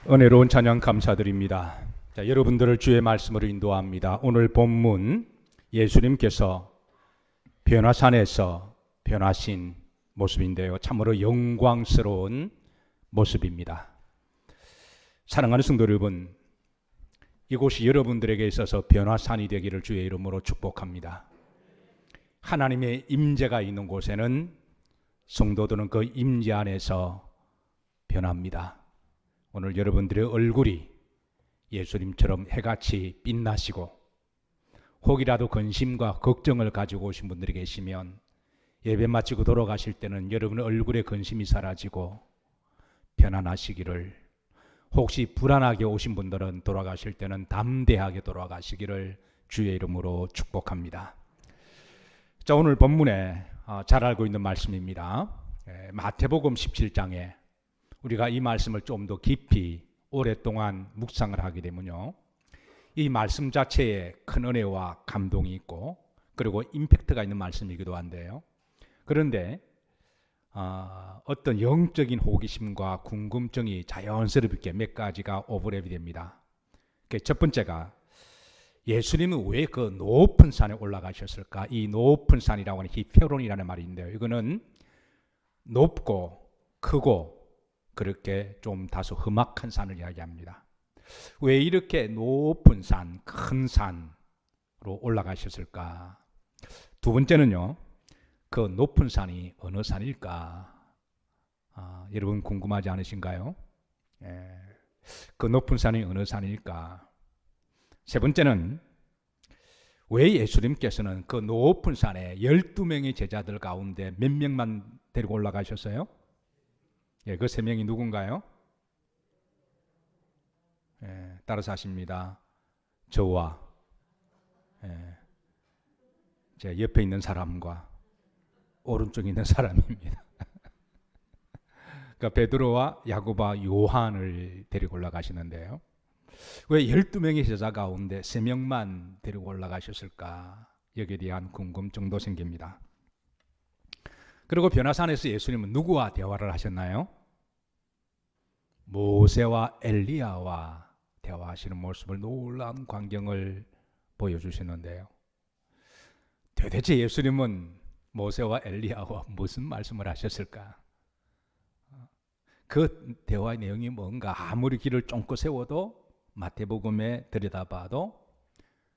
은혜로운 찬양 감사드립니다. 자, 여러분들을 주의 말씀으로 인도합니다. 오늘 본문 예수님께서 변화산에서 변하신 모습인데요. 참으로 영광스러운 모습입니다. 사랑하는 성도 여러분, 이곳이 여러분들에게 있어서 변화산이 되기를 주의 이름으로 축복합니다. 하나님의 임재가 있는 곳에는 성도들은 그 임재 안에서 변합니다. 오늘 여러분들의 얼굴이 예수님처럼 해같이 빛나시고 혹이라도 근심과 걱정을 가지고 오신 분들이 계시면 예배 마치고 돌아가실 때는 여러분의 얼굴에 근심이 사라지고 편안하시기를, 혹시 불안하게 오신 분들은 돌아가실 때는 담대하게 돌아가시기를 주의 이름으로 축복합니다. 자, 오늘 본문에 잘 알고 있는 말씀입니다. 마태복음 17장에 우리가 이 말씀을 좀 더 깊이 오랫동안 묵상을 하게 되면요, 이 말씀 자체에 큰 은혜와 감동이 있고 그리고 임팩트가 있는 말씀이기도 한데요. 그런데 어떤 영적인 호기심과 궁금증이 자연스럽게 몇 가지가 오버랩이 됩니다. 첫 번째가, 예수님은 왜 그 높은 산에 올라가셨을까? 이 높은 산이라고 하는 히페론이라는 말이 있는데요, 이거는 높고 크고 그렇게 좀 다소 험악한 산을 이야기합니다. 왜 이렇게 높은 산, 큰 산으로 올라가셨을까? 두 번째는요, 그 높은 산이 어느 산일까? 여러분 궁금하지 않으신가요? 그 높은 산이 어느 산일까? 세 번째는, 왜 예수님께서는 그 높은 산에 12명의 제자들 가운데 몇 명만 데리고 올라가셨어요? 그 세 명이 누군가요? 따라서 하십니다. 저와 제 옆에 있는 사람과 오른쪽에 있는 사람입니다. 그러니까 베드로와 야고보와 요한을 데리고 올라가시는데요, 왜 12명의 제자 가운데 3명만 데리고 올라가셨을까? 여기에 대한 궁금증도 생깁니다. 그리고 변화산에서 예수님은 누구와 대화를 하셨나요? 모세와 엘리야와 대화하시는 모습을, 놀라운 광경을 보여주시는데요, 도대체 예수님은 모세와 엘리야와 무슨 말씀을 하셨을까? 그 대화의 내용이 뭔가 아무리 길을 쫑긋 세워도 마태복음에 들여다봐도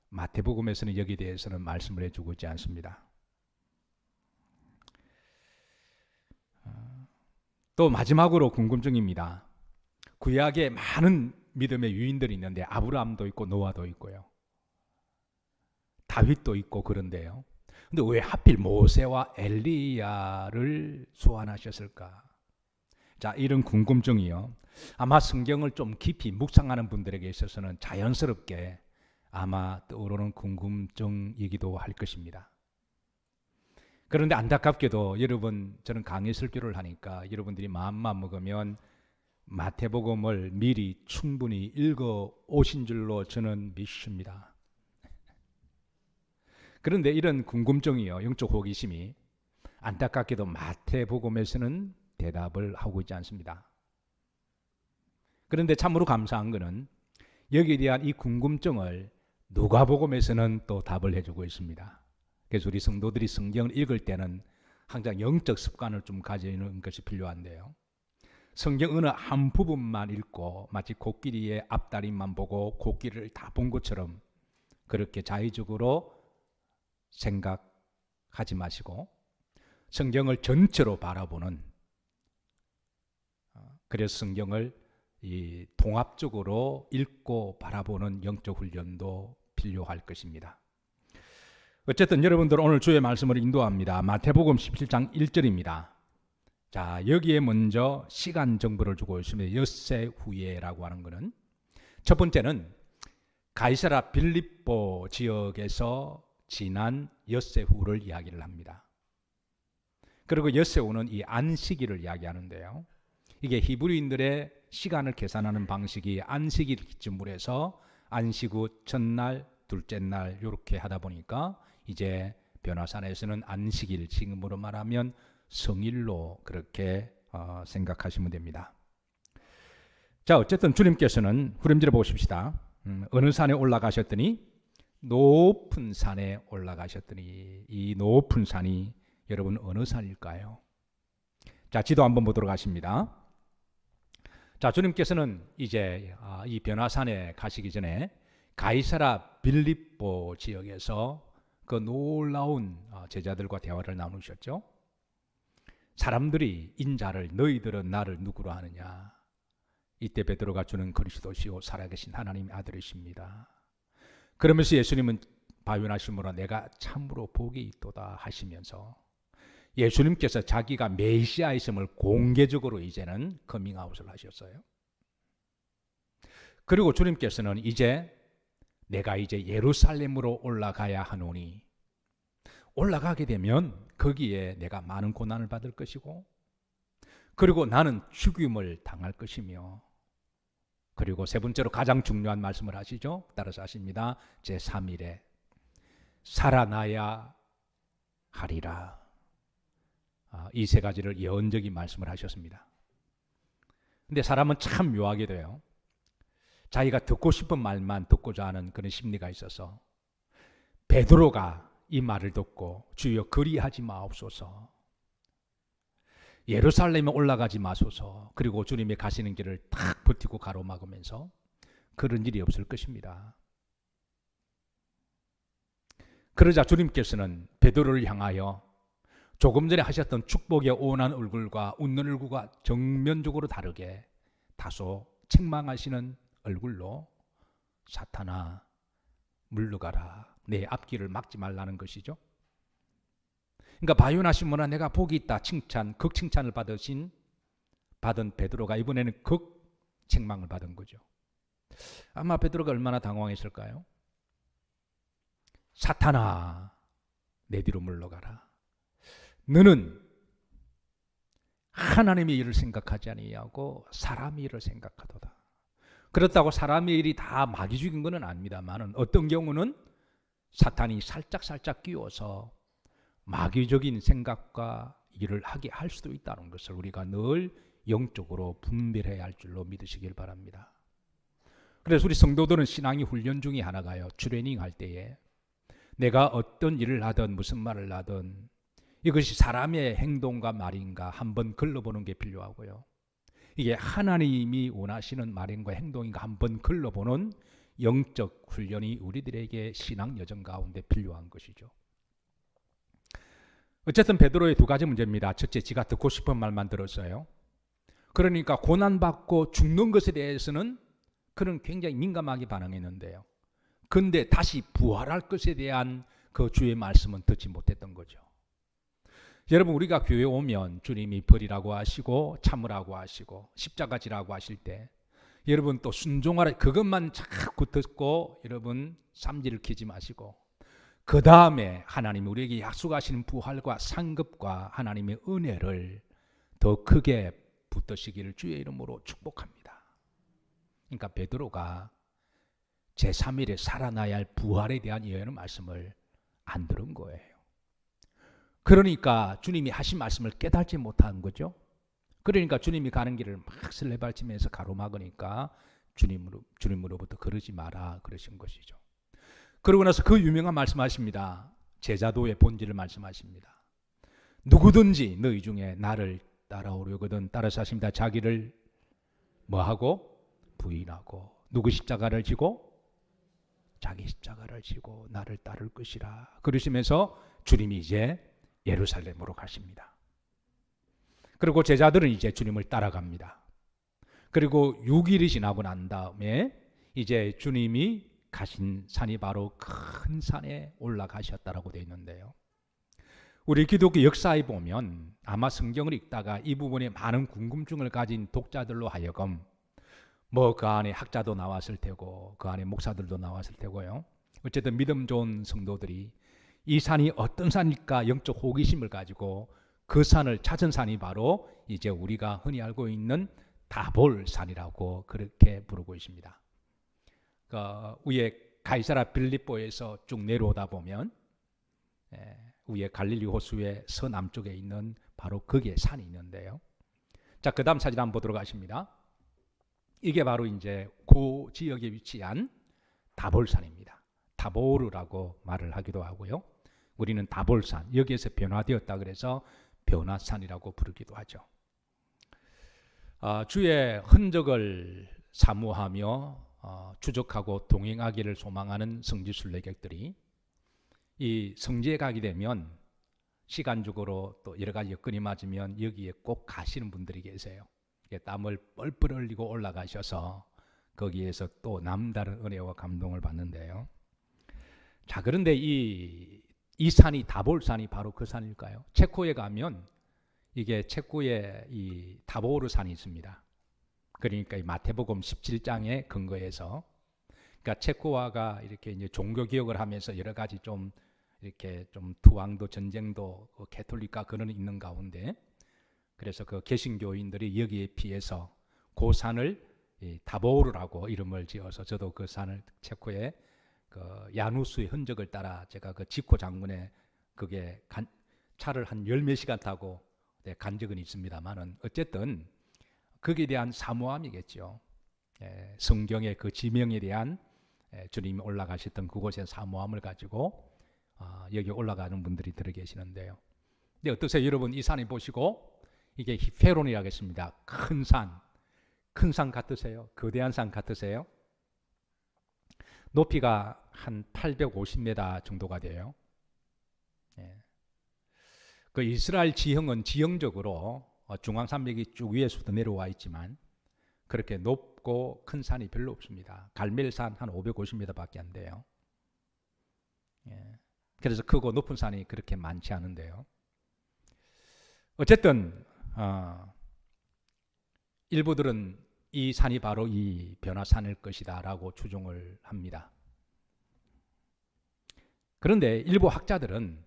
마태복음에서는 여기에 대해서는 말씀을 해주고 있지 않습니다. 또 마지막으로 궁금증입니다. 구약에 많은 믿음의 유인들이 있는데 아브라함도 있고 노아도 있고요, 다윗도 있고 그런데요, 근데 왜 하필 모세와 엘리야를 소환하셨을까? 자, 이런 궁금증이요, 아마 성경을 좀 깊이 묵상하는 분들에게 있어서는 자연스럽게 아마 떠오르는 궁금증이기도 할 것입니다. 그런데 안타깝게도 여러분, 저는 강의 설교를 하니까 여러분들이 마음만 먹으면 마태복음을 미리 충분히 읽어 오신 줄로 저는 믿습니다. 그런데 이런 궁금증이요, 영적 호기심이 안타깝게도 마태복음에서는 대답을 하고 있지 않습니다. 그런데 참으로 감사한 것은 여기에 대한 이 궁금증을 누가복음에서는 또 답을 해주고 있습니다. 그래서 우리 성도들이 성경을 읽을 때는 항상 영적 습관을 좀 가지는 것이 필요한데요, 성경 어느 한 부분만 읽고 마치 코끼리의 앞다리만 보고 코끼리를 다 본 것처럼 그렇게 자의적으로 생각하지 마시고 성경을 전체로 바라보는, 그래서 성경을 통합적으로 읽고 바라보는 영적 훈련도 필요할 것입니다. 어쨌든 여러분들 오늘 주의 말씀을 인도합니다. 마태복음 17장 1절입니다. 자, 여기에 먼저 시간 정보를 주고 있습니다. 엿새 후에라고 하는 것은, 첫 번째는 가이사랴 빌립보 지역에서 지난 엿새 후를 이야기를 합니다. 그리고 엿새 후는 이 안식일을 이야기하는데요, 이게 히브리인들의 시간을 계산하는 방식이 안식일 기점으로 해서 안식 후 첫날, 둘째 날 이렇게 하다 보니까 이제 변화산에서는 안식일, 지금으로 말하면 성일로 그렇게 생각하시면 됩니다. 자, 어쨌든 주님께서는 후렴지를 보십시다. 어느 산에 올라가셨더니 높은 산에 올라가셨더니 이 높은 산이 여러분 어느 산일까요? 자, 지도 한번 보도록 하십니다. 자, 주님께서는 이제 이 변화산에 가시기 전에 가이사라 빌립보 지역에서 그 놀라운 제자들과 대화를 나누셨죠. 사람들이 인자를 너희들은 나를 누구로 하느냐. 이때 베드로가 주는 그리스도시요 살아계신 하나님의 아들이십니다. 그러면서 예수님은 바요나심으로 내가 참으로 복이 있도다 하시면서 예수님께서 자기가 메시아이심을 공개적으로 이제는 커밍아웃을 하셨어요. 그리고 주님께서는 이제 내가 이제 예루살렘으로 올라가야 하노니 올라가게 되면 거기에 내가 많은 고난을 받을 것이고 그리고 나는 죽임을 당할 것이며 그리고 세 번째로 가장 중요한 말씀을 하시죠. 따라서 하십니다. 제3일에 살아나야 하리라. 이 세 가지를 예언적인 말씀을 하셨습니다. 근데 사람은 참 묘하게 돼요. 자기가 듣고 싶은 말만 듣고자 하는 그런 심리가 있어서 베드로가 이 말을 듣고 주여 그리하지 마옵소서, 예루살렘에 올라가지 마소서, 그리고 주님이 가시는 길을 탁 버티고 가로막으면서 그런 일이 없을 것입니다. 그러자 주님께서는 베드로를 향하여 조금 전에 하셨던 축복의 온한 얼굴과 웃는 얼굴과 정면적으로 다르게 다소 책망하시는 얼굴로 사탄아 물러가라, 내 앞길을 막지 말라는 것이죠. 그러니까 바요나시모나 내가 복이 있다 칭찬, 극칭찬을 받은 베드로가 이번에는 극책망을 받은 거죠. 아마 베드로가 얼마나 당황했을까요? 사탄아 내 뒤로 물러가라. 너는 하나님의 일을 생각하지 아니하고 사람의 일을 생각하도다. 그렇다고 사람의 일이 다 마귀 죽인 것은 아닙니다만 어떤 경우는 사탄이 살짝 끼워서 마귀적인 생각과 일을 하게 할 수도 있다는 것을 우리가 늘 영적으로 분별해야 할 줄로 믿으시길 바랍니다. 그래서 우리 성도들은 신앙의 훈련 중에 하나가요. 트레이닝 할 때에 내가 어떤 일을 하든 무슨 말을 하든 이것이 사람의 행동과 말인가 한번 걸러보는 게 필요하고요. 이게 하나님이 원하시는 말인가 행동인가 한번 걸러보는 영적 훈련이 우리들에게 신앙 여정 가운데 필요한 것이죠. 어쨌든 베드로의 두 가지 문제입니다. 첫째, 지가 듣고 싶은 말만 들었어요. 그러니까 고난받고 죽는 것에 대해서는 그는 굉장히 민감하게 반응했는데요. 그런데 다시 부활할 것에 대한 그 주의 말씀은 듣지 못했던 거죠. 여러분, 우리가 교회 오면 주님이 버리라고 하시고 참으라고 하시고 십자가 지라고 하실 때 여러분 또 순종하라 그것만 자꾸 듣고 여러분 삼지를 키지 마시고 그 다음에 하나님이 우리에게 약속하시는 부활과 상급과 하나님의 은혜를 더 크게 붙드시기를 주의 이름으로 축복합니다. 그러니까 베드로가 제3일에 살아나야 할 부활에 대한 예언의 말씀을 안 들은 거예요. 그러니까 주님이 하신 말씀을 깨닫지 못한 거죠. 그러니까 주님이 가는 길을 막 설레발치면서 가로막으니까 주님으로부터 그러지 마라 그러신 것이죠. 그러고 나서 그 유명한 말씀하십니다. 제자도의 본질을 말씀하십니다. 누구든지 너희 중에 나를 따라오려거든 따라서 하십니다. 자기를 뭐하고? 부인하고 누구 십자가를 지고? 자기 십자가를 지고 나를 따를 것이라 그러시면서 주님이 이제 예루살렘으로 가십니다. 그리고 제자들은 이제 주님을 따라갑니다. 그리고 6일이 지나고 난 다음에 이제 주님이 가신 산이 바로 큰 산에 올라가셨다라고 되어 있는데요. 우리 기독교 역사에 보면 아마 성경을 읽다가 이 부분에 많은 궁금증을 가진 독자들로 하여금 뭐 그 안에 학자도 나왔을 테고 그 안에 목사들도 나왔을 테고요. 어쨌든 믿음 좋은 성도들이 이 산이 어떤 산일까 영적 호기심을 가지고 그 산을 찾은 산이 바로 이제 우리가 흔히 알고 있는 다볼산이라고 그렇게 부르고 있습니다. 그 위에 가이사라 빌립보에서 쭉 내려오다 보면 위에 갈릴리 호수의 서남쪽에 있는 바로 거기에 산이 있는데요. 자, 그 다음 사진 한번 보도록 하십니다. 이게 바로 이제 그 지역에 위치한 다볼산입니다. 타보르라고 말을 하기도 하고요. 우리는 다볼산, 여기에서 변화되었다 그래서 변화산이라고 부르기도 하죠. 주의 흔적을 사모하며 추적하고 동행하기를 소망하는 성지순례객들이 이 성지에 가게 되면 시간적으로 또 여러 가지 여건이 맞으면 여기에 꼭 가시는 분들이 계세요. 땀을 뻘뻘 흘리고 올라가셔서 거기에서 또 남다른 은혜와 감동을 받는데요. 자, 그런데 이 산이 다볼산이 바로 그 산일까요? 체코에 가면 이게 체코에 이 타보르 산이 있습니다. 그러니까 이 마태복음 17장에 근거해서, 그러니까 체코화가 이렇게 이제 종교 개혁을 하면서 여러 가지 좀 이렇게 좀 투항도 전쟁도 캐톨릭과 그런 있는 가운데, 그래서 그 개신교인들이 여기에 피해서 그 산을 타보르라고 이름을 지어서, 저도 그 산을 체코의 그 야누스의 흔적을 따라 제가 그 지코 장군에 그게 차를 한 10몇 시간 타고 간 적은 있습니다만은, 어쨌든 거기에 대한 사모함이겠죠. 성경의 그 지명에 대한 주님이 올라가셨던 그곳의 사모함을 가지고 여기 올라가는 분들이 들어 계시는데요. 근데 어떠세요, 여러분? 이 산을 보시고 이게 히페론이라고 했습니다. 큰 산 같으세요? 거대한 산 같으세요? 높이가 한 850m 정도가 돼요. 그 이스라엘 지형은 지형적으로 중앙산맥이 쭉 위에서부터 내려와 있지만 그렇게 높고 큰 산이 별로 없습니다. 갈멜산 한 550m밖에 안 돼요. 그래서 크고 높은 산이 그렇게 많지 않은데요. 어쨌든 일부들은 이 산이 바로 이 변화산일 것이다 라고 추정을 합니다. 그런데 일부 학자들은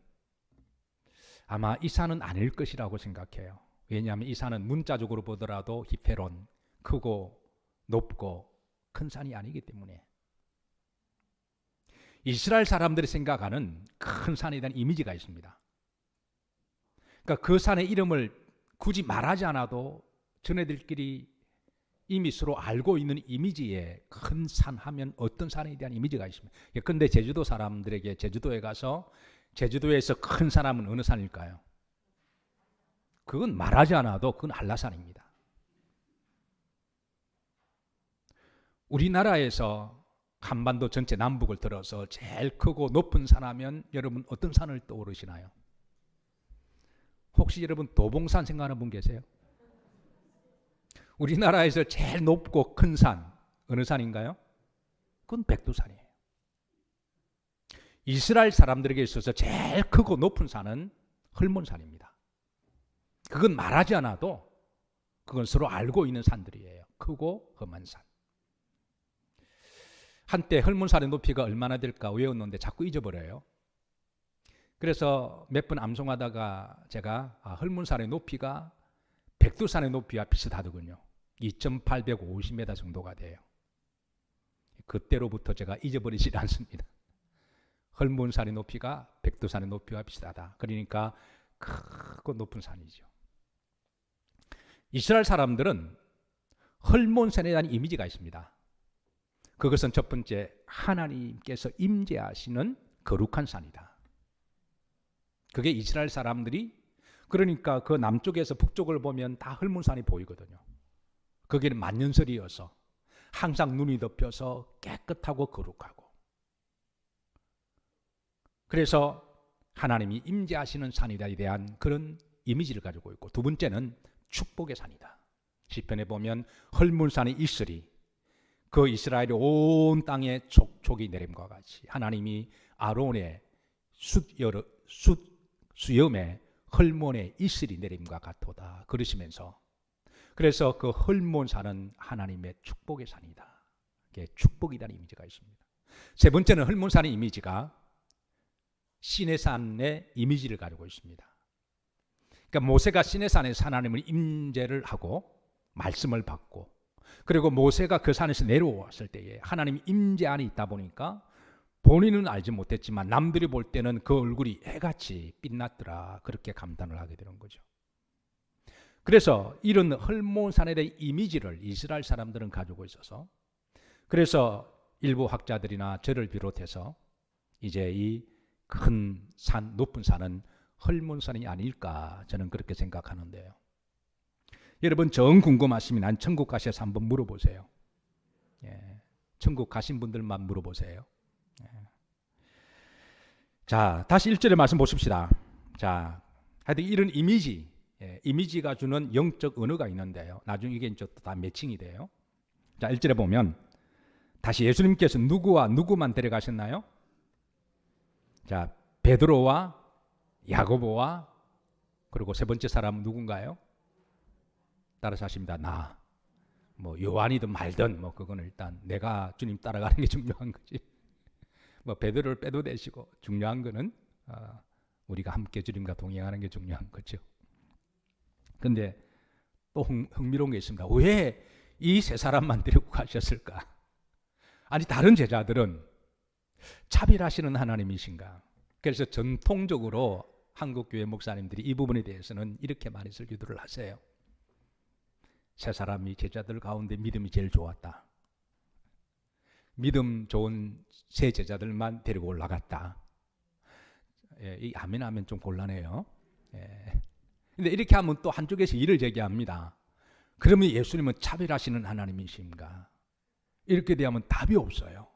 아마 이 산은 아닐 것이라고 생각해요. 왜냐하면 이 산은 문자적으로 보더라도 히페론, 크고 높고 큰 산이 아니기 때문에. 이스라엘 사람들이 생각하는 큰 산에 대한 이미지가 있습니다. 그러니까 그 산의 이름을 굳이 말하지 않아도 전애들끼리 이미 서로 알고 있는 이미지에 큰 산 하면 어떤 산에 대한 이미지가 있습니다. 그런데 제주도 사람들에게 제주도에 가서 제주도에서 큰 산 하면 어느 산일까요? 그건 말하지 않아도 그건 한라산입니다. 우리나라에서 한반도 전체 남북을 들어서 제일 크고 높은 산 하면 여러분 어떤 산을 떠오르시나요? 혹시 여러분 도봉산 생각하는 분 계세요? 우리나라에서 제일 높고 큰 산 어느 산인가요? 그건 백두산이에요. 이스라엘 사람들에게 있어서 제일 크고 높은 산은 헐몬산입니다. 그건 말하지 않아도 그건 서로 알고 있는 산들이에요. 크고 험한 산. 한때 헐몬산의 높이가 얼마나 될까 외웠는데 자꾸 잊어버려요. 그래서 몇 번 암송하다가 제가 헐몬산의 높이가 백두산의 높이와 비슷하더군요. 2850m 정도가 돼요. 그때로부터 제가 잊어버리지 않습니다. 헐몬산의 높이가 백두산의 높이와 비슷하다. 그러니까 크고 높은 산이죠. 이스라엘 사람들은 헐몬산에 대한 이미지가 있습니다. 그것은 첫 번째, 하나님께서 임재하시는 거룩한 산이다. 그게 이스라엘 사람들이, 그러니까 그 남쪽에서 북쪽을 보면 다 헐몬산이 보이거든요. 거기는 만년설이어서 항상 눈이 덮여서 깨끗하고 거룩하고, 그래서 하나님이 임재하시는 산이다에 대한 그런 이미지를 가지고 있고, 두 번째는 축복의 산이다. 시편에 보면 헐몬산이 있으리 그 이스라엘의 온 땅에 족족이 내림과 같이 하나님이 아론의 수염에 헐몬의 이슬이 내림과 같도다 그러시면서, 그래서 그 헐몬산은 하나님의 축복의 산이다. 이게 축복이라는 이미지가 있습니다. 세 번째는 헐몬산의 이미지가 시내산의 이미지를 가지고 있습니다. 그러니까 모세가 시내산에서 하나님을 임재를 하고 말씀을 받고, 그리고 모세가 그 산에서 내려왔을 때에 하나님이 임재 안에 있다 보니까 본인은 알지 못했지만 남들이 볼 때는 그 얼굴이 해같이 빛났더라, 그렇게 감탄을 하게 되는 거죠. 그래서 이런 헐몬산에 대한 이미지를 이스라엘 사람들은 가지고 있어서, 그래서 일부 학자들이나 저를 비롯해서 이제 이 큰 산, 높은 산은 헐몬산이 아닐까, 저는 그렇게 생각하는데요. 여러분 정 궁금하시면 난 천국 가셔서 한번 물어보세요. 예, 천국 가신 분들만 물어보세요. 예. 자, 다시 1절의 말씀 보십시다. 자, 하여튼 이런 이미지, 이미지가 주는 영적 언어가 있는데요. 나중에 이게 이제 다 매칭이 돼요. 자, 1절에 보면 다시 예수님께서 누구와 누구만 데려가셨나요? 자, 베드로와 야고보와 그리고 세 번째 사람은 누군가요? 따라서 하십니다. 나. 뭐 요한이든 말든 뭐 그거는 일단 내가 주님 따라가는 게 중요한 거지. 뭐 베드로를 빼도 되시고, 중요한 거는 우리가 함께 주님과 동행하는 게 중요한 거죠. 근데 또 흥미로운 게 있습니다. 왜 이 세 사람만 데리고 가셨을까? 아니 다른 제자들은 차별하시는 하나님이신가? 그래서 전통적으로 한국교회 목사님들이 이 부분에 대해서는 이렇게 많이 설교들을 하세요. 세 사람이 제자들 가운데 믿음이 제일 좋았다. 믿음 좋은 세 제자들만 데리고 올라갔다. 예, 이 아멘 하면 좀 곤란해요. 예. 근데 이렇게 하면 또 한쪽에서 이를 제기합니다. 그러면 예수님은 차별하시는 하나님이신가? 이렇게 대하면 답이 없어요.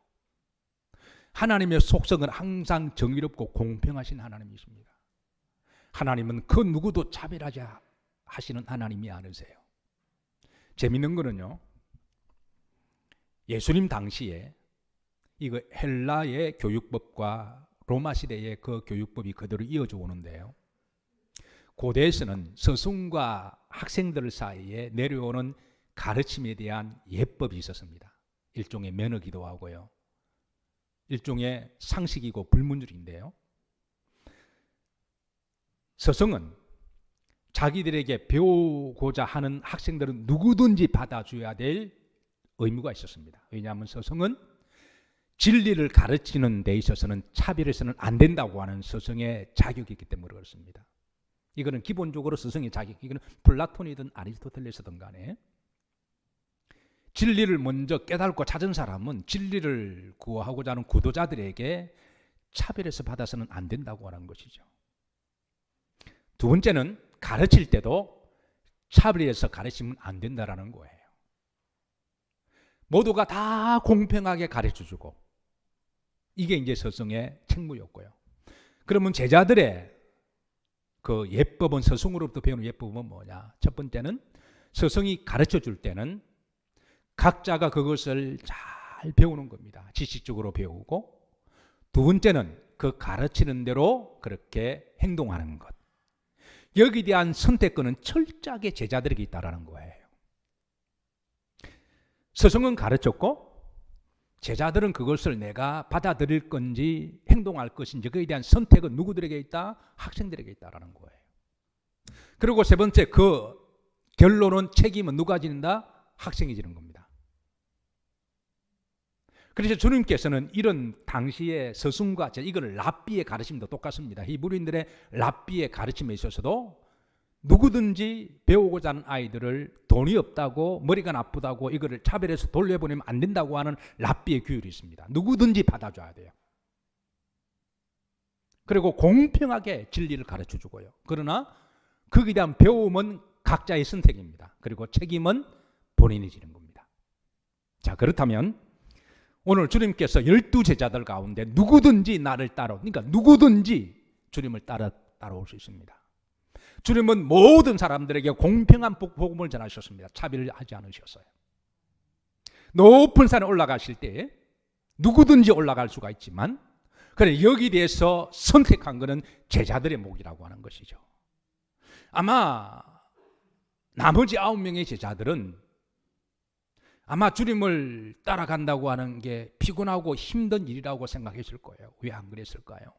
하나님의 속성은 항상 정의롭고 공평하신 하나님이십니다. 하나님은 그 누구도 차별하지 하시는 하나님이 아니세요. 재밌는 거는요, 예수님 당시에 이거 헬라의 교육법과 로마 시대의 그 교육법이 그대로 이어져 오는데요, 고대에서는 스승과 학생들 사이에 내려오는 가르침에 대한 예법이 있었습니다. 일종의 면허기도 하고요, 일종의 상식이고 불문율인데요, 스승은 자기들에게 배우고자 하는 학생들은 누구든지 받아줘야 될 의무가 있었습니다. 왜냐하면 스승은 진리를 가르치는 데 있어서는 차별해서는 안 된다고 하는 스승의 자격이 있기 때문에 그렇습니다. 이거는 기본적으로 스승의 자격, 이거는 플라톤이든 아리스토텔레스든 간에 진리를 먼저 깨닫고 찾은 사람은 진리를 구하고자 하는 구도자들에게 차별해서 받아서는 안 된다고 하는 것이죠. 두 번째는 가르칠 때도 차별해서 가르치면 안 된다라는 거예요. 모두가 다 공평하게 가르쳐주고, 이게 이제 스승의 책무였고요. 그러면 제자들의 그 예법은, 스승으로부터 배우는 예법은 뭐냐? 첫 번째는 스승이 가르쳐 줄 때는 각자가 그것을 잘 배우는 겁니다. 지식적으로 배우고, 두 번째는 그 가르치는 대로 그렇게 행동하는 것. 여기에 대한 선택권은 철저하게 제자들에게 있다라는 거예요. 스승은 가르쳤고 제자들은 그것을 내가 받아들일 건지 행동할 것인지 그에 대한 선택은 누구들에게 있다? 학생들에게 있다라는 거예요. 그리고 세 번째, 그 결론은, 책임은 누가 지는다? 학생이 지는 겁니다. 그래서 주님께서는 이런 당시의 스승과 이걸 랍비의 가르침도 똑같습니다. 히브리인들의 랍비의 가르침에 있어서도 누구든지 배우고자 하는 아이들을 돈이 없다고, 머리가 나쁘다고 이거를 차별해서 돌려보내면 안 된다고 하는 랍비의 규율이 있습니다. 누구든지 받아줘야 돼요. 그리고 공평하게 진리를 가르쳐 주고요. 그러나 거기에 대한 배움은 각자의 선택입니다. 그리고 책임은 본인이 지는 겁니다. 자, 그렇다면 오늘 주님께서 12제자들 가운데 누구든지 나를 따라, 그러니까 누구든지 주님을 따라올 수 있습니다. 주님은 모든 사람들에게 공평한 복음을 전하셨습니다. 차별을 하지 않으셨어요. 높은 산에 올라가실 때 누구든지 올라갈 수가 있지만, 그래 여기 대해서 선택한 것은 제자들의 몫이라고 하는 것이죠. 아마 나머지 9명의 제자들은 아마 주님을 따라간다고 하는 게 피곤하고 힘든 일이라고 생각했을 거예요. 왜 안 그랬을까요?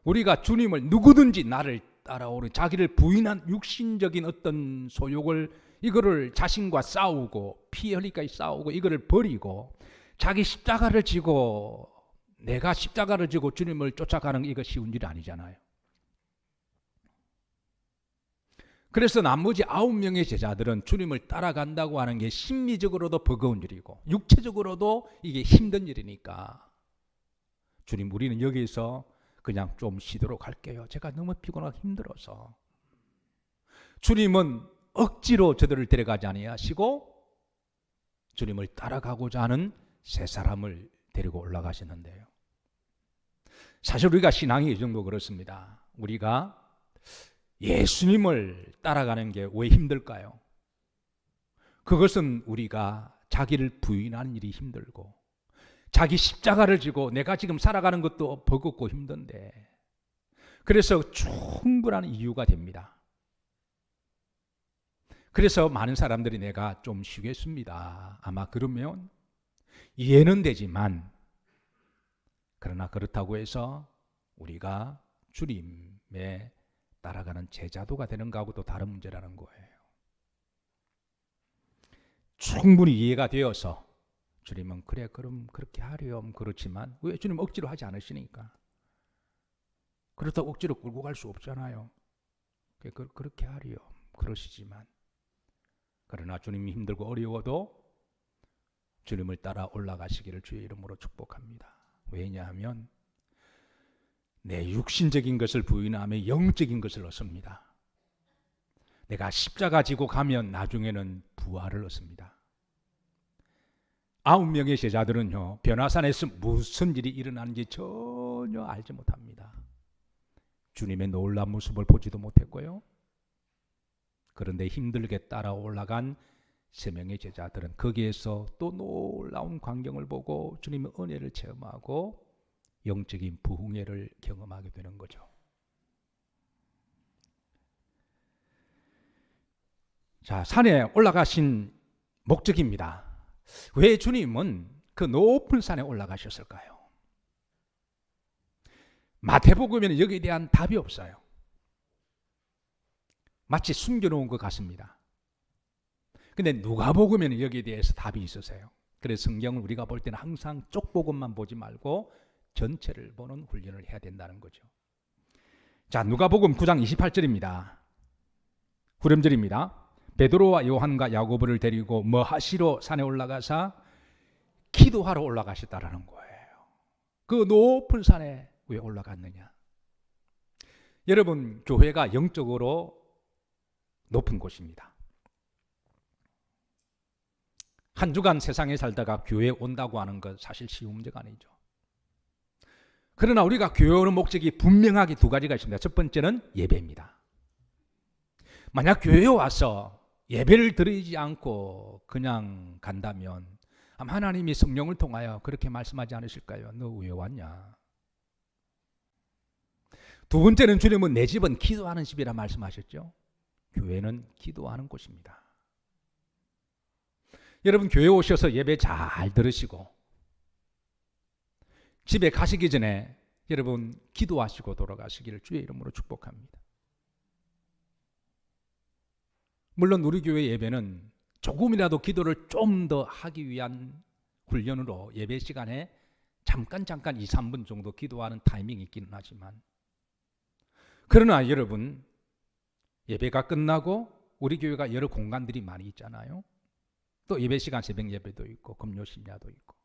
우리가 주님을, 누구든지 나를 따라오는, 자기를 부인한 육신적인 어떤 소욕을, 이거를 자신과 싸우고 피 흘리까지 싸우고 이거를 버리고 자기 십자가를 지고, 내가 십자가를 지고 주님을 쫓아가는 이거 쉬운 일이 아니잖아요. 그래서 나머지 9명의 제자들은 주님을 따라간다고 하는 게 심리적으로도 버거운 일이고 육체적으로도 이게 힘든 일이니까 주님, 우리는 여기서 그냥 좀 쉬도록 할게요. 제가 너무 피곤하고 힘들어서. 주님은 억지로 저들을 데려가지 아니하시고 주님을 따라가고자 하는 세 사람을 데리고 올라가시는데요. 사실 우리가 신앙이 이 정도 그렇습니다. 우리가 예수님을 따라가는 게 왜 힘들까요? 그것은 우리가 자기를 부인하는 일이 힘들고 자기 십자가를 지고 내가 지금 살아가는 것도 버겁고 힘든데, 그래서 충분한 이유가 됩니다. 그래서 많은 사람들이 내가 좀 쉬겠습니다. 아마 그러면 이해는 되지만, 그러나 그렇다고 해서 우리가 주님의 따라가는 제자도가 되는가 하고도 다른 문제라는 거예요. 충분히 이해가 되어서 주님은 그래 그럼 그렇게 하렴, 그렇지만 왜 주님 억지로 하지 않으시니까. 그렇다고 억지로 끌고 갈 수 없잖아요. 그렇게 하렴 그러시지만, 그러나 주님이 힘들고 어려워도 주님을 따라 올라가시기를 주의 이름으로 축복합니다. 왜냐하면 내 육신적인 것을 부인하며 영적인 것을 얻습니다. 내가 십자가 지고 가면 나중에는 부활을 얻습니다. 9명의 제자들은요, 변화산에서 무슨 일이 일어나는지 전혀 알지 못합니다. 주님의 놀라운 모습을 보지도 못했고요. 그런데 힘들게 따라 올라간 3명의 제자들은 거기에서 또 놀라운 광경을 보고 주님의 은혜를 체험하고 영적인 부흥회를 경험하게 되는 거죠. 자, 산에 올라가신 목적입니다. 왜 주님은 그 높은 산에 올라가셨을까요? 마태복음에는 여기에 대한 답이 없어요. 마치 숨겨놓은 것 같습니다. 근데 누가복음에는 여기에 대해서 답이 있으세요. 그래서 성경을 우리가 볼 때는 항상 쪽복음만 보지 말고 전체를 보는 훈련을 해야 된다는 거죠. 자, 누가복음 9장 28절입니다. 후렴절입니다. 베드로와 요한과 야고보를 데리고 뭐 하시러 산에 올라가사 기도하러 올라가셨다라는 거예요. 그 높은 산에 왜 올라갔느냐? 여러분, 교회가 영적으로 높은 곳입니다. 한 주간 세상에 살다가 교회에 온다고 하는 것 사실 쉬운 문제가 아니죠. 그러나 우리가 교회 오는 목적이 분명하게 2가지가 있습니다. 첫 번째는 예배입니다. 만약 교회에 와서 예배를 드리지 않고 그냥 간다면 아마 하나님이 성령을 통하여 그렇게 말씀하지 않으실까요? 너 왜 왔냐? 두 번째는 주님은 내 집은 기도하는 집이라 말씀하셨죠. 교회는 기도하는 곳입니다. 여러분, 교회 오셔서 예배 잘 들으시고 집에 가시기 전에 여러분 기도하시고 돌아가시기를 주의 이름으로 축복합니다. 물론 우리 교회 예배는 조금이라도 기도를 좀 더 하기 위한 훈련으로 예배 시간에 잠깐 2, 3분 정도 기도하는 타이밍이 있기는 하지만, 그러나 여러분 예배가 끝나고 우리 교회가 여러 공간들이 많이 있잖아요. 또 예배 시간 새벽 예배도 있고 금요 심야도 있고,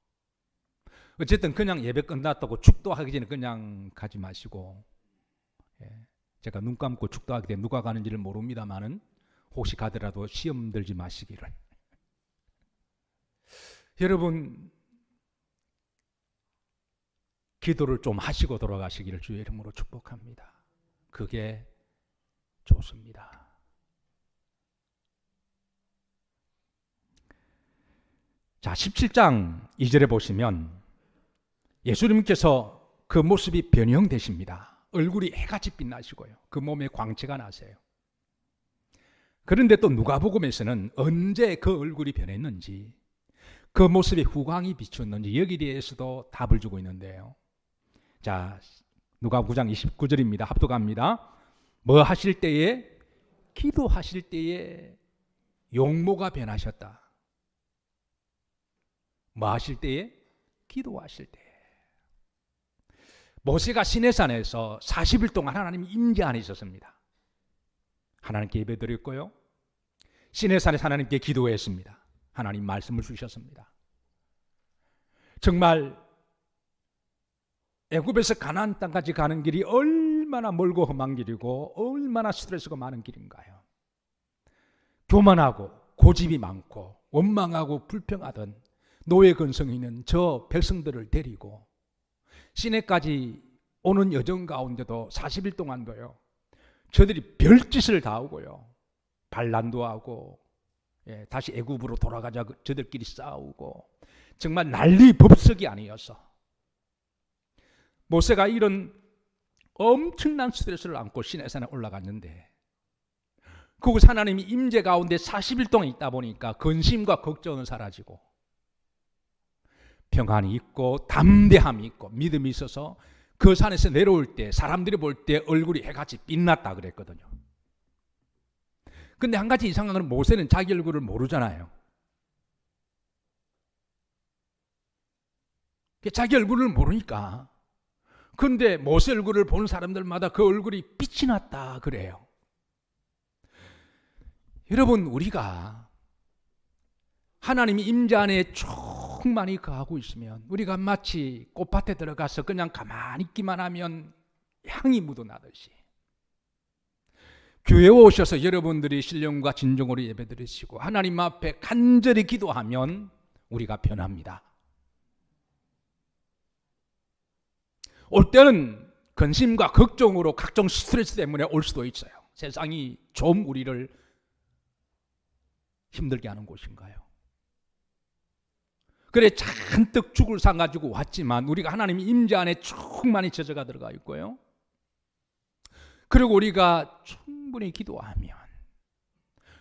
어쨌든 그냥 예배 끝났다고 축도하기 전에 그냥 가지 마시고, 제가 눈 감고 축도하기 전에 누가 가는지를 모릅니다만은 혹시 가더라도 시험 들지 마시기를. 여러분, 기도를 좀 하시고 돌아가시기를 주의 이름으로 축복합니다. 그게 좋습니다. 자, 17장 2절에 보시면 예수님께서 그 모습이 변형되십니다. 얼굴이 해같이 빛나시고요. 그 몸에 광채가 나세요. 그런데 또 누가복음에서는 언제 그 얼굴이 변했는지, 그 모습에 후광이 비쳤는지 여기에 대해서도 답을 주고 있는데요. 자, 누가 9장 29절입니다. 합독합니다. 뭐 하실 때에? 기도하실 때에 용모가 변하셨다. 뭐 하실 때에? 기도하실 때. 모세가 시내산에서 40일 동안 하나님이 임재 안에 있었습니다. 하나님께 예배드렸고요. 시내산에서 하나님께 기도했습니다. 하나님 말씀을 주셨습니다. 정말 애굽에서 가나안 땅까지 가는 길이 얼마나 멀고 험한 길이고 얼마나 스트레스가 많은 길인가요. 교만하고 고집이 많고 원망하고 불평하던 노예 근성이 있는 저 백성들을 데리고 시내까지 오는 여정 가운데도 40일 동안도요, 저들이 별짓을 다 하고요, 반란도 하고, 다시 애굽으로 돌아가자 저들끼리 싸우고, 정말 난리 법석이 아니어서 모세가 이런 엄청난 스트레스를 안고 시내산에 올라갔는데, 그곳 하나님이 임재 가운데 40일 동안 있다 보니까 근심과 걱정은 사라지고 평안이 있고 담대함이 있고 믿음이 있어서 그 산에서 내려올 때 사람들이 볼 때 얼굴이 해같이 빛났다 그랬거든요. 근데 한 가지 이상한 건 모세는 자기 얼굴을 모르잖아요. 자기 얼굴을 모르니까. 근데 모세 얼굴을 보는 사람들마다 그 얼굴이 빛이 났다 그래요. 여러분, 우리가 하나님이 임재 안에 충만히 거하고 있으면 우리가 마치 꽃밭에 들어가서 그냥 가만히 있기만 하면 향이 묻어나듯이 교회에 오셔서 여러분들이 신령과 진정으로 예배드리시고 하나님 앞에 간절히 기도하면 우리가 변합니다. 올 때는 근심과 걱정으로 각종 스트레스 때문에 올 수도 있어요. 세상이 좀 우리를 힘들게 하는 곳인가요? 그래 잔뜩 죽을 상 가지고 왔지만 우리가 하나님의 임재 안에 충만히 젖어가 들어가 있고요. 그리고 우리가 충분히 기도하면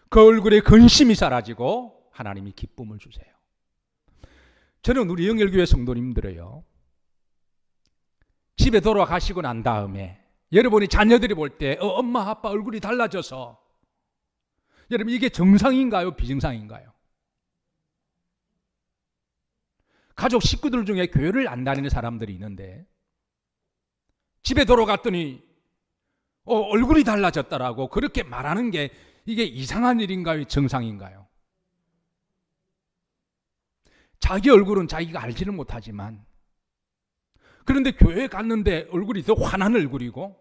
그 얼굴에 근심이 사라지고 하나님이 기쁨을 주세요. 저는 우리 영일교회 성도님들이요, 집에 돌아가시고 난 다음에 여러분이 자녀들이 볼 때 엄마 아빠 얼굴이 달라져서, 여러분 이게 정상인가요? 비정상인가요? 가족 식구들 중에 교회를 안 다니는 사람들이 있는데 집에 돌아갔더니 얼굴이 달라졌다라고 그렇게 말하는 게 이게 이상한 일인가요? 정상인가요? 자기 얼굴은 자기가 알지는 못하지만, 그런데 교회에 갔는데 얼굴이 더 환한 얼굴이고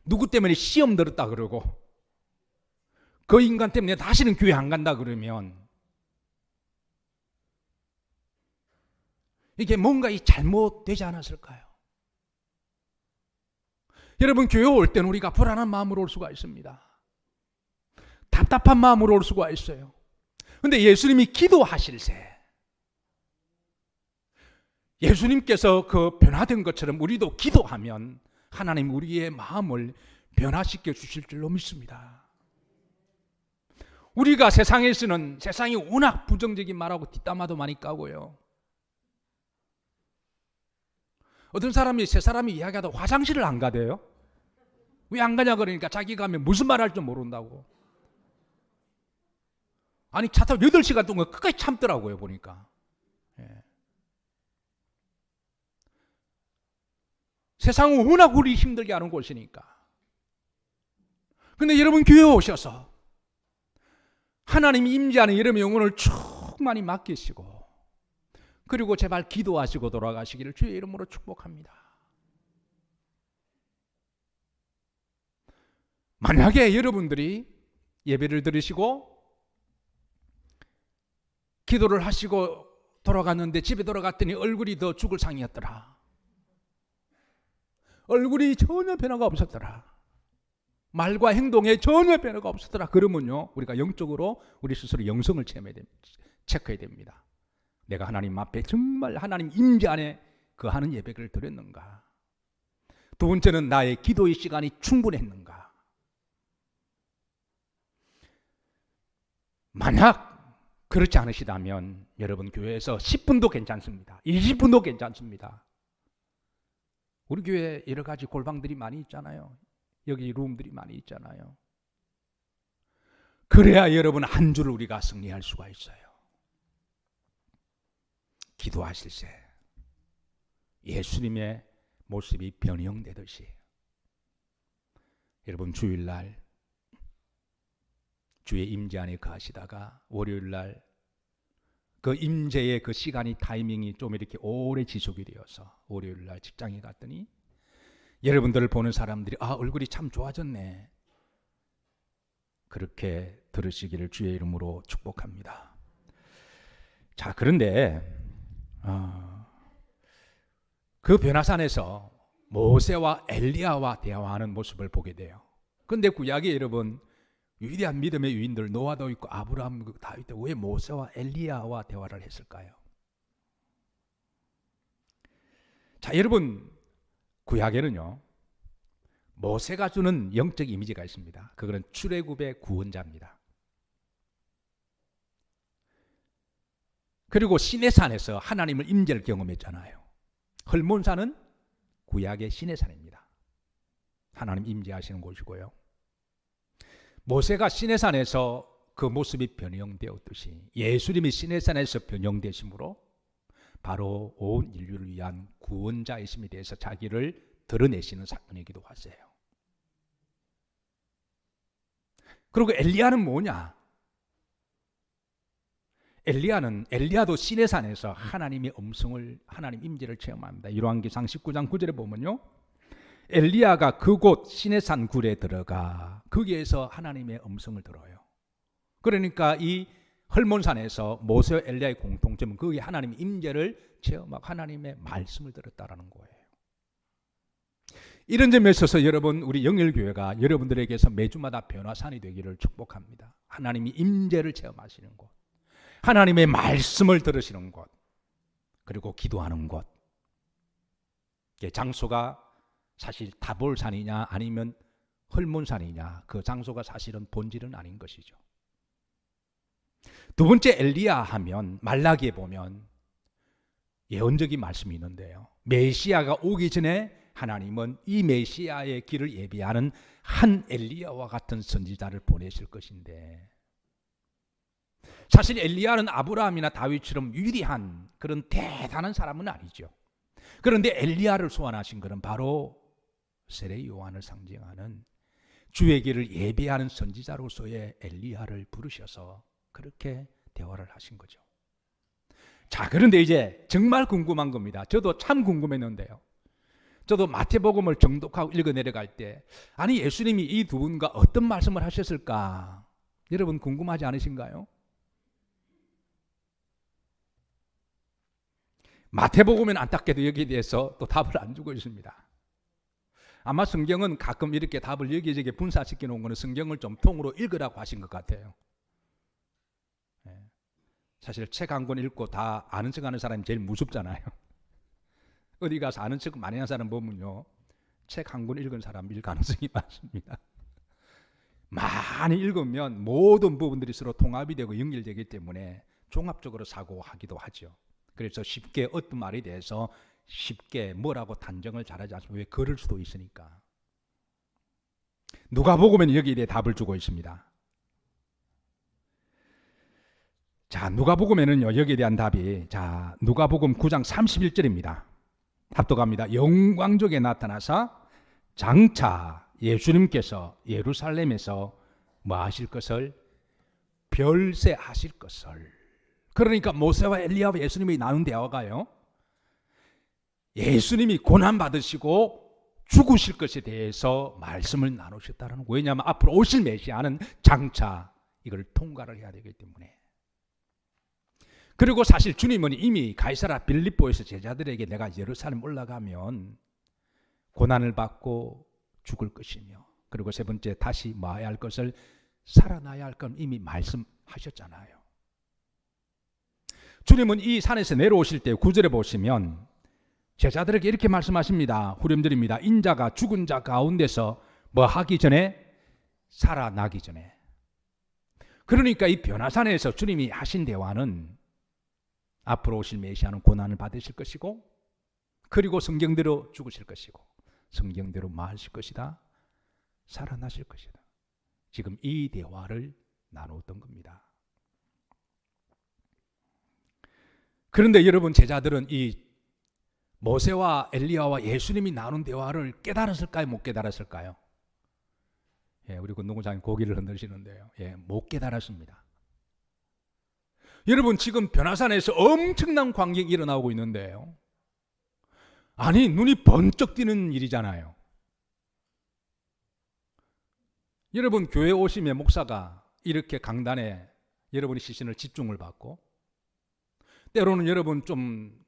누구 때문에 시험 들었다 그러고 그 인간 때문에 다시는 교회 안 간다 그러면 이게 뭔가 잘못되지 않았을까요? 여러분, 교회 올 때는 우리가 불안한 마음으로 올 수가 있습니다. 답답한 마음으로 올 수가 있어요. 그런데 예수님이 기도하실세 예수님께서 그 변화된 것처럼 우리도 기도하면 하나님 우리의 마음을 변화시켜 주실 줄로 믿습니다. 우리가 세상에서는 세상이 워낙 부정적인 말하고 뒷담화도 많이 까고요. 어떤 사람이 세 사람이 이야기하다 화장실을 안 가대요. 왜 안 가냐 그러니까 자기가 가면 무슨 말 할 줄 모른다고. 아니 차 타고 8시간 동안 끝까지 참더라고요 보니까. 세상은 워낙 우리 힘들게 하는 곳이니까. 근데 여러분 교회에 오셔서 하나님이 임재하는 여러분의 영혼을 충만히 맡기시고 그리고 제발 기도하시고 돌아가시기를 주의 이름으로 축복합니다. 만약에 여러분들이 예배를 드리시고 기도를 하시고 돌아갔는데 집에 돌아갔더니 얼굴이 더 죽을 상이었더라, 얼굴이 전혀 변화가 없었더라, 말과 행동에 전혀 변화가 없었더라, 그러면요 우리가 영적으로 우리 스스로 영성을 체크해야 됩니다. 내가 하나님 앞에 정말 하나님 임재 안에 거하는 예배를 드렸는가? 두 번째는 나의 기도의 시간이 충분했는가? 만약 그렇지 않으시다면 여러분 교회에서 10분도 괜찮습니다. 20분도 괜찮습니다. 우리 교회에 여러 가지 골방들이 많이 있잖아요. 여기 룸들이 많이 있잖아요. 그래야 여러분 한 주를 우리가 승리할 수가 있어요. 기도하실세 예수님의 모습이 변형되듯이 여러분 주일날 주의 임재 안에 거하시다가 월요일 날 그 임재의 그 시간이 타이밍이 좀 이렇게 오래 지속이 되어서 월요일 날 직장에 갔더니 여러분들을 보는 사람들이 얼굴이 참 좋아졌네. 그렇게 들으시기를 주의 이름으로 축복합니다. 자, 그런데 그 변화산에서 모세와 엘리야와 대화하는 모습을 보게 돼요. 그런데 구약에 여러분 위대한 믿음의 유인들 노아도 있고 아브라함, 다윗도 왜 모세와 엘리야와 대화를 했을까요? 자, 여러분 구약에는요 모세가 주는 영적 이미지가 있습니다. 그거는 출애굽의 구원자입니다. 그리고 시내산에서 하나님을 임재를 경험했잖아요. 헐몬산은 구약의 시내산입니다. 하나님 임재하시는 곳이고요. 모세가 시내산에서 그 모습이 변형되었듯이 예수님이 시내산에서 변형되심으로 바로 온 인류를 위한 구원자이심에 대해서 자기를 드러내시는 사건이기도 하세요. 그리고 엘리야는 뭐냐? 엘리야도 시내산에서 하나님의 음성을, 하나님 임재를 체험합니다. 열왕기상 19장 9절에 보면요, 엘리야가 그곳 시내산 굴에 들어가 거기에서 하나님의 음성을 들어요. 그러니까 이 헐몬산에서 모세와 엘리야의 공통점은 거기 하나님의 임재를 체험하고 하나님의 말씀을 들었다라는 거예요. 이런 점에 있어서 여러분, 우리 영일교회가 여러분들에게서 매주마다 변화산이 되기를 축복합니다. 하나님이 임재를 체험하시는 곳, 하나님의 말씀을 들으시는 곳, 그리고 기도하는 곳. 장소가 사실 다볼산이냐 아니면 헐몬산이냐, 그 장소가 사실은 본질은 아닌 것이죠. 두 번째, 엘리야 하면 말라기에 보면 예언적인 말씀이 있는데요, 메시아가 오기 전에 하나님은 이 메시아의 길을 예비하는 한 엘리야와 같은 선지자를 보내실 것인데, 사실 엘리야는 아브라함이나 다윗처럼 위대한 그런 대단한 사람은 아니죠. 그런데 엘리야를 소환하신 것은 바로 세례 요한을 상징하는 주의 길을 예비하는 선지자로서의 엘리야를 부르셔서 그렇게 대화를 하신 거죠. 자, 그런데 이제 정말 궁금한 겁니다. 저도 참 궁금했는데요, 저도 마태복음을 정독하고 읽어 내려갈 때 아니 예수님이 이 두 분과 어떤 말씀을 하셨을까, 여러분 궁금하지 않으신가요? 마태복음은 안타깝게도 여기에 대해서 또 답을 안 주고 있습니다. 아마 성경은 가끔 이렇게 답을 여기저기 분사시켜 놓은 거는 성경을 좀 통으로 읽으라고 하신 것 같아요. 사실 책 한 권 읽고 다 아는 척 하는 사람이 제일 무섭잖아요. 어디 가서 아는 척 많이 하는 사람 보면요, 책 한 권 읽은 사람일 가능성이 많습니다. 많이 읽으면 모든 부분들이 서로 통합이 되고 연결되기 때문에 종합적으로 사고하기도 하죠. 그래서 쉽게 어떤 말에 대해서 쉽게 뭐라고 단정을 잘하지 않습니다. 왜? 그럴 수도 있으니까. 누가복음은 여기에 대해 답을 주고 있습니다. 자, 누가복음에는요 여기에 대한 답이, 자, 누가복음 9장 31절입니다. 합독합니다. 영광족에 나타나사 장차 예수님께서 예루살렘에서 뭐 하실 것을? 별세하실 것을. 그러니까 모세와 엘리야와 예수님이 나눈 대화가요, 예수님이 고난 받으시고 죽으실 것에 대해서 말씀을 나누셨다는 거예요. 왜냐하면 앞으로 오실 메시아는 장차 이걸 통과를 해야 되기 때문에. 그리고 사실 주님은 이미 가이사라 빌립보에서 제자들에게 내가 예루살렘 올라가면 고난을 받고 죽을 것이며, 그리고 세 번째 다시 뭐 해야 할 것을? 살아나야 할 건 이미 말씀하셨잖아요. 주님은 이 산에서 내려오실 때 9절에 보시면 제자들에게 이렇게 말씀하십니다. 후렴들입니다. 인자가 죽은 자 가운데서 뭐 하기 전에? 살아나기 전에. 그러니까 이 변화산에서 주님이 하신 대화는 앞으로 오실 메시아는 고난을 받으실 것이고, 그리고 성경대로 죽으실 것이고, 성경대로 뭐 하실 것이다? 살아나실 것이다. 지금 이 대화를 나누었던 겁니다. 그런데 여러분, 제자들은 이 모세와 엘리야와 예수님이 나눈 대화를 깨달았을까요? 못 깨달았을까요? 예, 우리 군동장님 고개를 흔드시는데요. 예, 못 깨달았습니다. 여러분 지금 변화산에서 엄청난 광경이 일어나고 있는데요. 아니 눈이 번쩍 뜨는 일이잖아요. 여러분 교회 오시면 목사가 이렇게 강단에 여러분의 시선을 집중을 받고 때로는 여러분 좀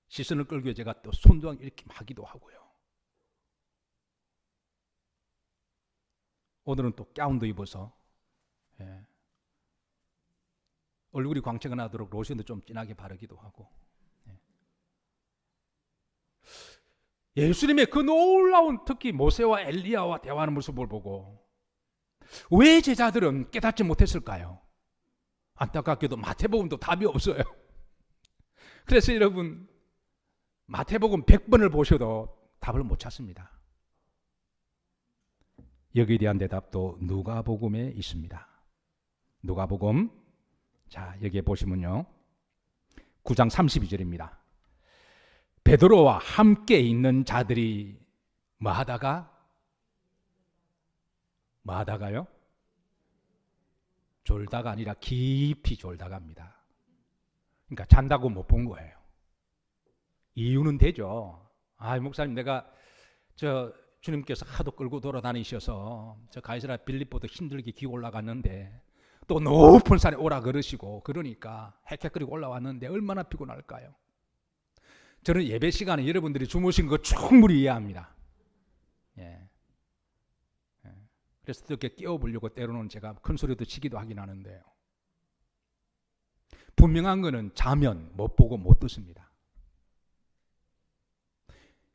시선을 끌기 위해 제가 또 손도랑 이렇게 하기도 하고요. 오늘은 또 가운도 입어서 예. 얼굴이 광채가 나도록 로션도 좀 진하게 바르기도 하고 예수님의 그 놀라운 특히 모세와 엘리야와 대화하는 모습을 보고 왜 제자들은 깨닫지 못했을까요? 안타깝게도 마태복음도 답이 없어요. 그래서 여러분 마태복음 100번을 보셔도 답을 못 찾습니다. 여기에 대한 대답도 누가복음에 있습니다. 누가복음 자 여기에 보시면요 9장 32절입니다. 베드로와 함께 있는 자들이 뭐 하다가요? 졸다가 아니라 깊이 졸다갑니다. 그러니까 잔다고 못 본 거예요. 이유는 되죠. 아 목사님 내가 주님께서 하도 끌고 돌아다니셔서 저 가이사랴 빌립보도 힘들게 기어 올라갔는데 또 높은 산에 오라 그러시고 그러니까 헥헥거리고 올라왔는데 얼마나 피곤할까요? 저는 예배 시간에 여러분들이 주무신 거 충분히 이해합니다. 예. 그래서 이렇게 깨워보려고 때로는 제가 큰 소리도 치기도 하긴 하는데요. 분명한 거는 자면 못 보고 못 듣습니다.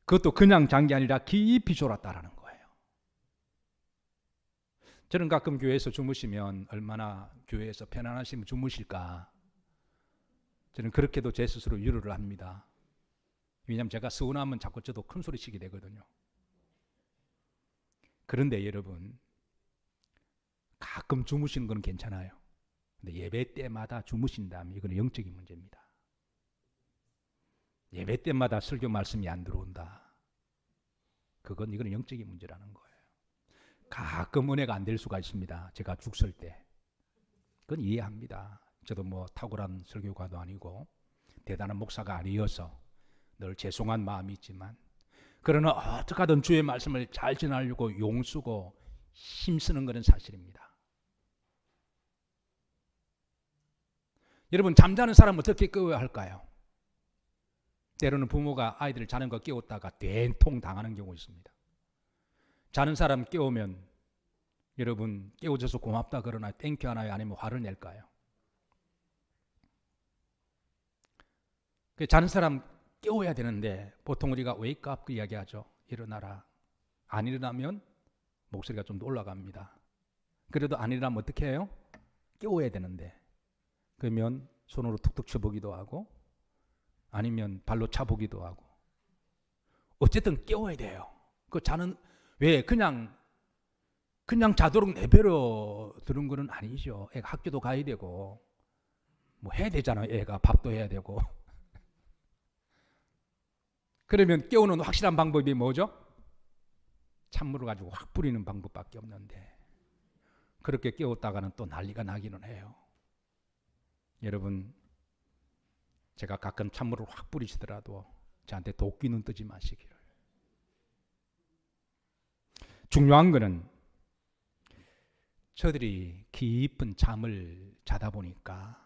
그것도 그냥 잔 게 아니라 깊이 졸았다라는 거예요. 저는 가끔 교회에서 주무시면 얼마나 교회에서 편안하시면 주무실까 저는 그렇게도 제 스스로 위로를 합니다. 왜냐하면 제가 서운하면 자꾸 저도 큰 소리 치게 되거든요. 그런데 여러분 가끔 주무시는 건 괜찮아요. 근데 예배 때마다 주무신다면 이건 영적인 문제입니다. 예배 때마다 설교 말씀이 안 들어온다. 이건 영적인 문제라는 거예요. 가끔 은혜가 안 될 수가 있습니다. 제가 죽 설 때. 그건 이해합니다. 저도 뭐 탁월한 설교가도 아니고 대단한 목사가 아니어서 늘 죄송한 마음이 있지만 그러나 어떻게 하든 주의 말씀을 잘 전하려고 용쓰고 힘쓰는 것은 사실입니다. 여러분 잠자는 사람은 어떻게 깨워야 할까요? 때로는 부모가 아이들을 자는 거 깨웠다가 된통 당하는 경우 있습니다. 자는 사람 깨우면 여러분 깨워줘서 고맙다 그러나 땡큐 하나요? 아니면 화를 낼까요? 자는 사람 깨워야 되는데 보통 우리가 wake up 그 이야기하죠. 일어나라. 안 일어나면 목소리가 좀 더 올라갑니다. 그래도 안 일어나면 어떻게 해요? 깨워야 되는데 그러면 손으로 툭툭 쳐보기도 하고 아니면 발로 차보기도 하고 어쨌든 깨워야 돼요. 그 자는 왜 그냥 자도록 내버려 두는 거는 아니죠. 애가 학교도 가야 되고 뭐 해야 되잖아요. 애가 밥도 해야 되고 그러면 깨우는 확실한 방법이 뭐죠? 찬물을 가지고 확 뿌리는 방법밖에 없는데 그렇게 깨웠다가는 또 난리가 나기는 해요. 여러분 제가 가끔 찬물을 확 뿌리시더라도 저한테 도끼는 뜨지 마시기를. 중요한 거는 저들이 깊은 잠을 자다 보니까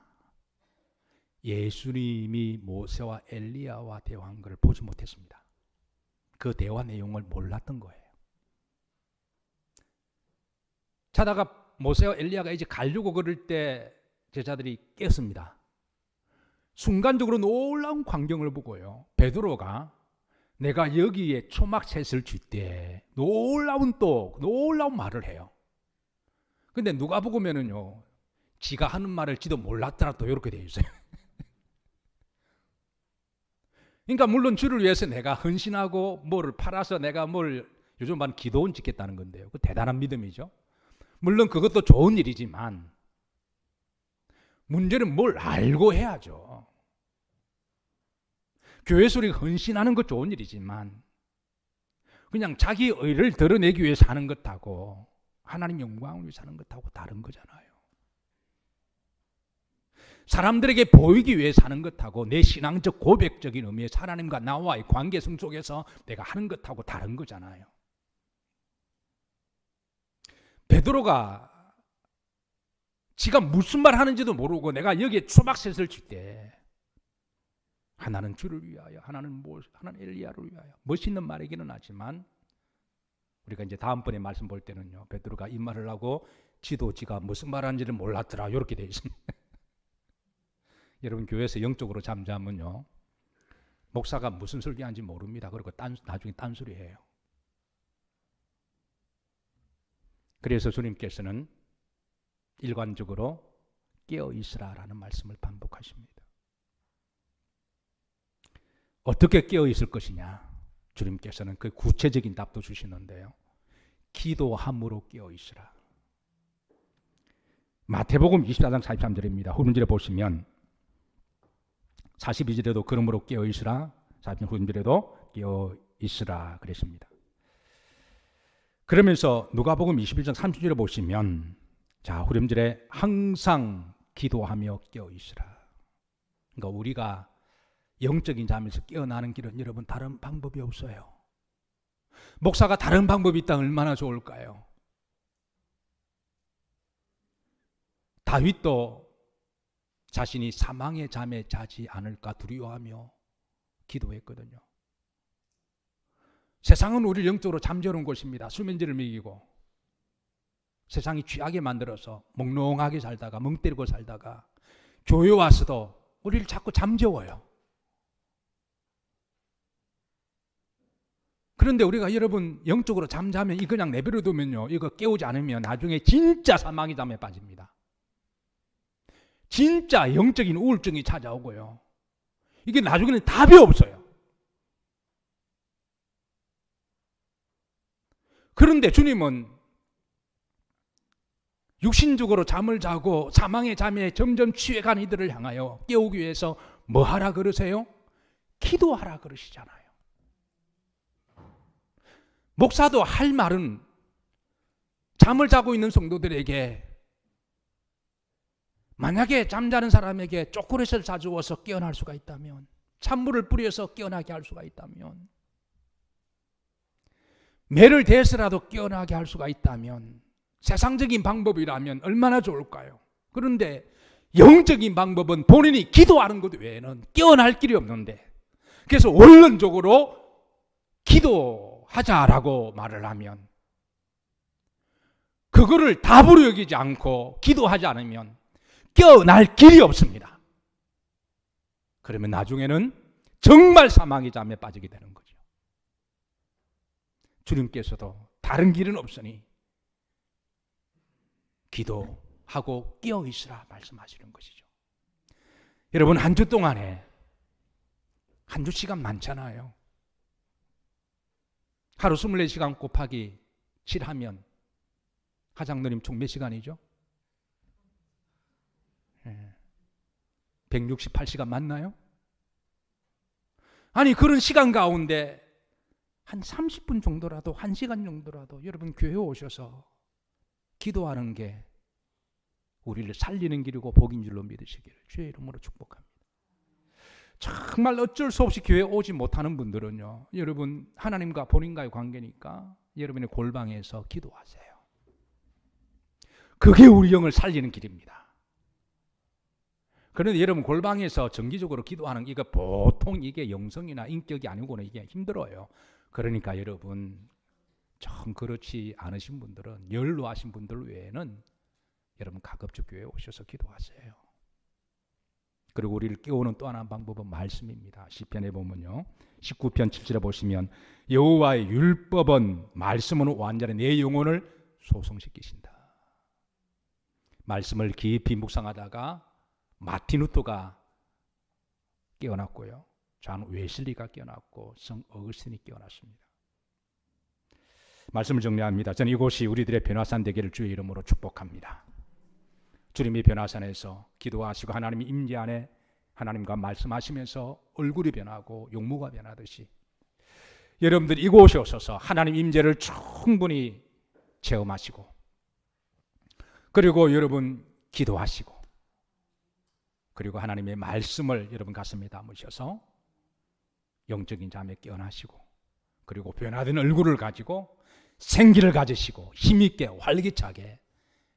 예수님이 모세와 엘리야와 대화한 걸 보지 못했습니다. 그 대화 내용을 몰랐던 거예요. 자다가 모세와 엘리야가 이제 가려고 그럴 때 제자들이 깼습니다. 순간적으로 놀라운 광경을 보고요. 베드로가 내가 여기에 초막셋을 줄 때 놀라운 말을 해요. 근데 누가 보면은요, 지가 하는 말을 지도 몰랐더라도 이렇게 되어 있어요. 그러니까 물론 주를 위해서 내가 헌신하고 뭐를 팔아서 내가 요즘 반 기도원 짓겠다는 건데요. 그 대단한 믿음이죠. 물론 그것도 좋은 일이지만 문제는 뭘 알고 해야죠. 교회 소리 헌신하는 거 좋은 일이지만 그냥 자기 의를 드러내기 위해 사는 것하고 하나님 영광을 위해 사는 것하고 다른 거잖아요. 사람들에게 보이기 위해 사는 것하고 내 신앙적 고백적인 의미에서 하나님과 나와의 관계성 속에서 내가 하는 것하고 다른 거잖아요. 베드로가 지가 무슨 말 하는지도 모르고 내가 여기에 초박셋을 칠 때 하나는 주를 위하여, 하나는 엘리야를 위하여, 멋있는 말이기는 하지만 우리가 이제 다음번에 말씀 볼 때는요, 베드로가 이 말을 하고 지도 지가 무슨 말하는지를 몰랐더라 이렇게 되어 있습니다. 여러분 교회에서 영적으로 잠자면요, 목사가 무슨 설교하는지 모릅니다. 그리고 나중에 딴소리해요. 그래서 주님께서는 일관적으로 깨어있으라라는 말씀을 반복하십니다. 어떻게 깨어있을 것이냐, 주님께서는 그 구체적인 답도 주시는데요, 기도함으로 깨어있으라. 마태복음 24장 43절입니다. 후문절에 보시면 42절에도 그러므로 깨어있으라, 46절에도 깨어있으라 그랬습니다. 그러면서 누가복음 21장 30절에 보시면 자, 후렴절에 항상 기도하며 깨어있으라. 그러니까 우리가 영적인 잠에서 깨어나는 길은 여러분 다른 방법이 없어요. 목사가 다른 방법이 있다면 얼마나 좋을까요? 다윗도 자신이 사망의 잠에 자지 않을까 두려워하며 기도했거든요. 세상은 우리를 영적으로 잠재우는 곳입니다. 수면제를 먹이고 세상이 취하게 만들어서 몽롱하게 살다가 멍 때리고 살다가 교회 와서도 우리를 자꾸 잠재워요. 그런데 우리가 여러분 영적으로 잠자면 이 그냥 내버려 두면요, 이거 깨우지 않으면 나중에 진짜 사망의 잠에 빠집니다. 진짜 영적인 우울증이 찾아오고요, 이게 나중에는 답이 없어요. 그런데 주님은 육신적으로 잠을 자고 사망의 잠에 점점 취해간 이들을 향하여 깨우기 위해서 뭐 하라 그러세요? 기도하라 그러시잖아요. 목사도 할 말은 잠을 자고 있는 성도들에게, 만약에 잠자는 사람에게 초콜릿을 사주어서 깨어날 수가 있다면, 찬물을 뿌려서 깨어나게 할 수가 있다면, 매를 대서라도 깨어나게 할 수가 있다면, 세상적인 방법이라면 얼마나 좋을까요? 그런데 영적인 방법은 본인이 기도하는 것 외에는 깨어날 길이 없는데, 그래서 원론적으로 기도하자라고 말을 하면 그거를 답으로 여기지 않고 기도하지 않으면 깨어날 길이 없습니다. 그러면 나중에는 정말 사망의 잠에 빠지게 되는 거죠. 주님께서도 다른 길은 없으니 기도하고 깨어있으라 말씀하시는 것이죠. 여러분, 한 주 동안에 한 주 시간 많잖아요. 하루 24시간 곱하기 7하면 하장노님 총 몇 시간이죠? 168시간 맞나요? 아니, 그런 시간 가운데 한 30분 정도라도, 1시간 정도라도 여러분 교회 오셔서 기도하는 게 우리를 살리는 길이고 복인 줄로 믿으시기를 주의 이름으로 축복합니다. 정말 어쩔 수 없이 교회 오지 못하는 분들은요, 여러분 하나님과 본인과의 관계니까 여러분의 골방에서 기도하세요. 그게 우리 영을 살리는 길입니다. 그런데 여러분 골방에서 정기적으로 기도하는 이거 보통 이게 영성이나 인격이 아니고는 이게 힘들어요. 그러니까 여러분 좀 그렇지 않으신 분들은, 연로하신 분들 외에는 여러분 가급적 교회에 오셔서 기도하세요. 그리고 우리를 깨우는 또 하나의 방법은 말씀입니다. 시편에 보면요, 19편 7절에 보시면 여호와의 율법은 말씀으로 완전히 내 영혼을 소성시키신다. 말씀을 깊이 묵상하다가 마틴 루터가 깨어났고요, 존 웨슬리가 깨어났고 성 어거스틴이 깨어났습니다. 말씀을 정리합니다. 저는 이곳이 우리들의 변화산 되기를 주의 이름으로 축복합니다. 주님의 변화산에서 기도하시고 하나님의 임재 안에 하나님과 말씀하시면서 얼굴이 변하고 용모가 변하듯이 여러분들 이곳에 오셔서 하나님 임재를 충분히 체험하시고, 그리고 여러분 기도하시고, 그리고 하나님의 말씀을 여러분 가슴에 담으셔서 영적인 잠에 깨어나시고, 그리고 변화된 얼굴을 가지고 생기를 가지시고 힘있게 활기차게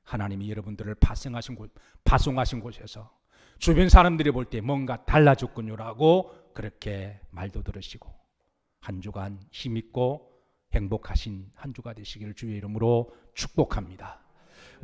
하나님이 여러분들을 파송하신 곳에서 주변 사람들이 볼 때 뭔가 달라졌군요라고 그렇게 말도 들으시고, 한 주간 힘있고 행복하신 한 주가 되시기를 주의 이름으로 축복합니다.